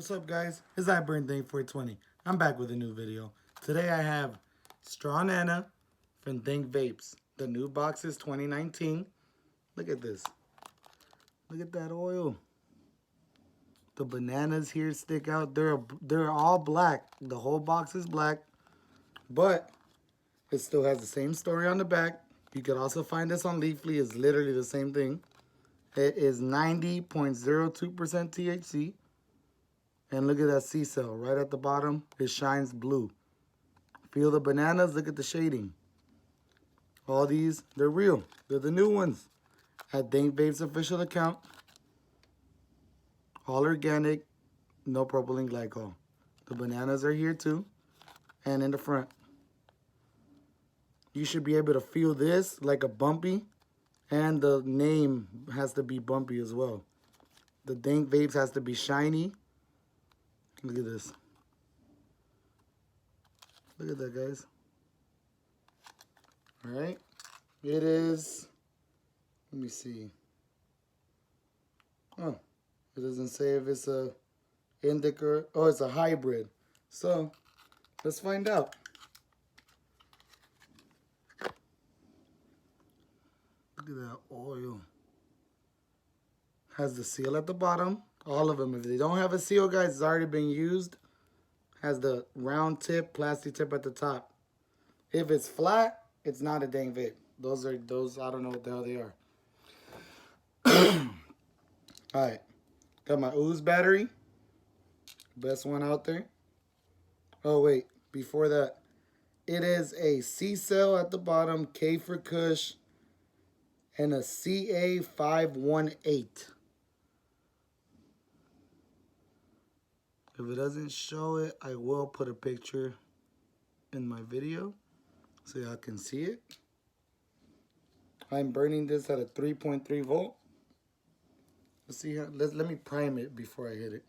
What's up, guys? It's Dank 420. I'm back with a new video. Today I have Strawnana from Dank Vapes. The new box is 2019. Look at this. Look at that oil. The bananas here stick out. They're all black. The whole box is black, but it still has the same story on the back. You could also find this on Leafly. It's literally the same thing. It is 90.02% THC. And look at that C cell right at the bottom. It shines blue. Feel the bananas. Look at the shading. All these, they're real. They're the new ones. At Dank Vapes official account. All organic. No propylene glycol. The bananas are here too. And in the front. You should be able to feel this like a bumpy. And the name has to be bumpy as well. The Dank Vapes has to be shiny. Look at this. Look at that, guys. All right. It is, let me see. Oh, it doesn't say if it's a indica. Oh, it's a hybrid. So, let's find out. Look at that oil. Has the seal at the bottom. All of them. If they don't have a seal, guys, it's already been used. Has the round tip, plastic tip at the top. If it's flat, it's not a Dank vape. Those, I don't know what the hell they are. Alright. Got my ooze battery. Best one out there. Oh, wait. Before that, it is a C cell at the bottom, K for Kush, and a CA518. If it doesn't show it, I will put a picture in my video so y'all can see it. I'm burning this at a 3.3 volt. Let's see how, let me prime it before I hit it.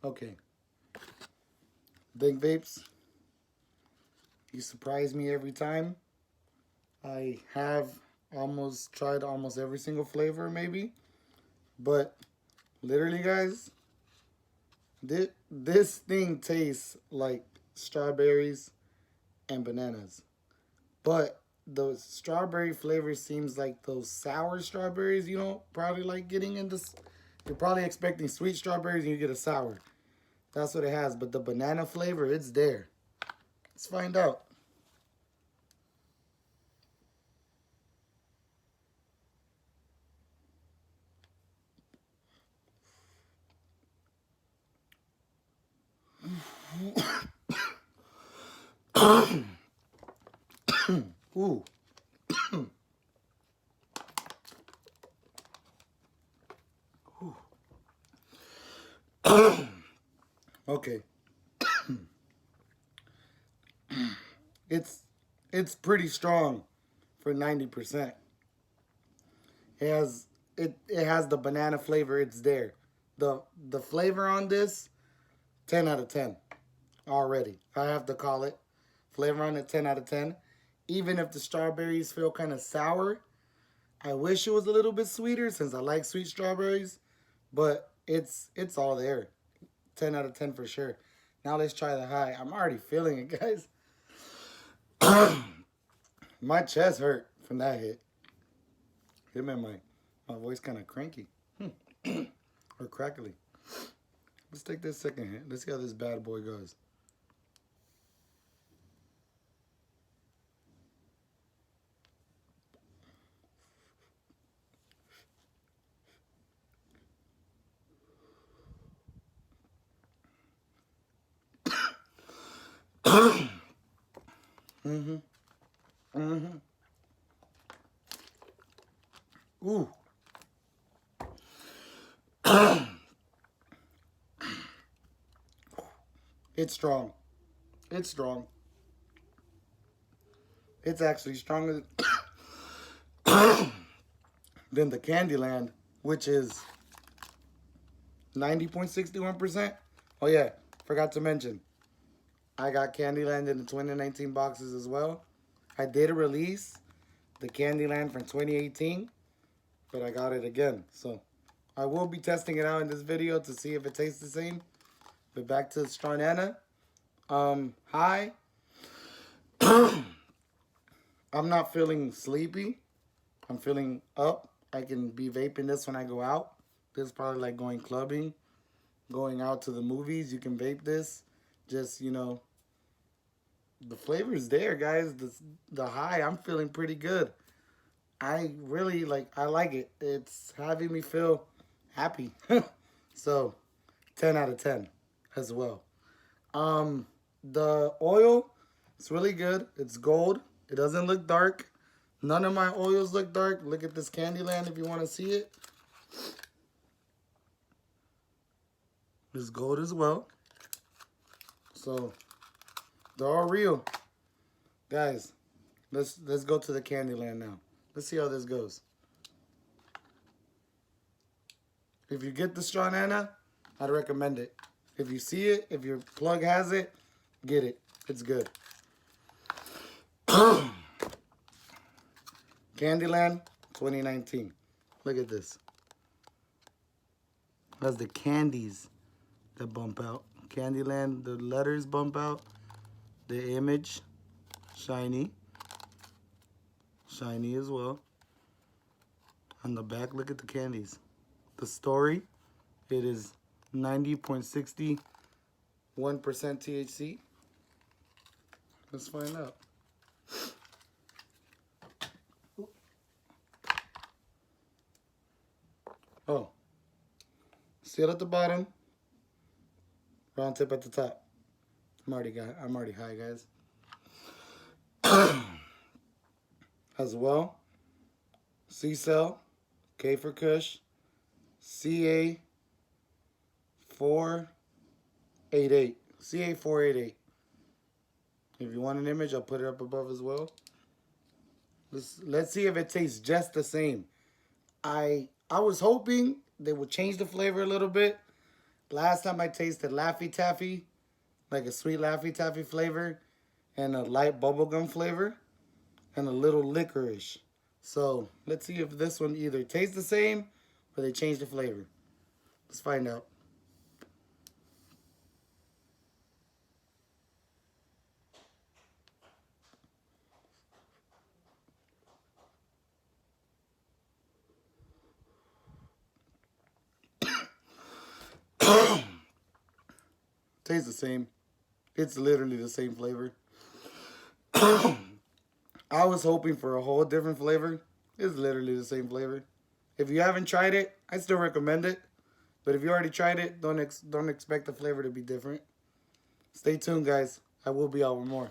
Okay. Dank Vapes, you surprise me every time. I have tried almost every single flavor, maybe. But, literally, guys, this thing tastes like strawberries and bananas. But the strawberry flavor seems like those sour strawberries you don't probably like getting in this. You're probably expecting sweet strawberries and you get a sour. That's what it has. But the banana flavor, it's there. Let's find out. Ooh. Okay. It's pretty strong for 90%. It has the banana flavor, it's there. The flavor on this, 10 out of 10 already. I have to call it. Flavor on it, 10 out of 10. Even if the strawberries feel kind of sour, I wish it was a little bit sweeter since I like sweet strawberries. But it's all there. 10 out of 10 for sure. Now let's try the high. I'm already feeling it, guys. My chest hurt from that hit. It made my voice kind of cranky. Or crackly. Let's take this second hit. Let's see how this bad boy goes. Ooh. It's strong. It's strong. It's actually stronger than the Candyland, which is 90.61%. Oh yeah, forgot to mention. I got Candyland in the 2019 boxes as well. I did a release the Candyland from 2018, but I got it again. So I will be testing it out in this video to see if it tastes the same. But back to the Strawnana. Hi. I'm not feeling sleepy. I'm feeling up. I can be vaping this when I go out. This is probably like going clubbing, going out to the movies. You can vape this. Just, you know, the flavor is there, guys. The high, I'm feeling pretty good. I really I like it. It's having me feel happy. So, 10 out of 10 as well. The oil, it's really good. It's gold. It doesn't look dark. None of my oils look dark. Look at this Candyland if you want to see it. It's gold as well. So, they're all real. Guys, let's go to the Candyland now. Let's see how this goes. If you get the Strawnana, I'd recommend it. If you see it, if your plug has it, get it. It's good. Candyland 2019. Look at this. That's the candies that bump out. Candyland, the letters bump out. The image, shiny. Shiny as well. On the back, look at the candies. The story, it is 90.61% THC. Let's find out. Oh, seal at the bottom, round tip at the top. I'm already high, guys. As well, C cell, K for Kush, CA 488. CA 488. If you want an image, I'll put it up above as well. Let's see if it tastes just the same. I was hoping they would change the flavor a little bit. Last time I tasted Laffy Taffy, like a sweet Laffy Taffy flavor, and a light bubblegum flavor, and a little licorice. So let's see if this one either tastes the same or they change the flavor. Let's find out. Tastes the same. It's literally the same flavor. I was hoping for a whole different flavor. It's literally the same flavor. If you haven't tried it, I still recommend it. But if you already tried it, don't expect the flavor to be different. Stay tuned, guys. I will be out with more.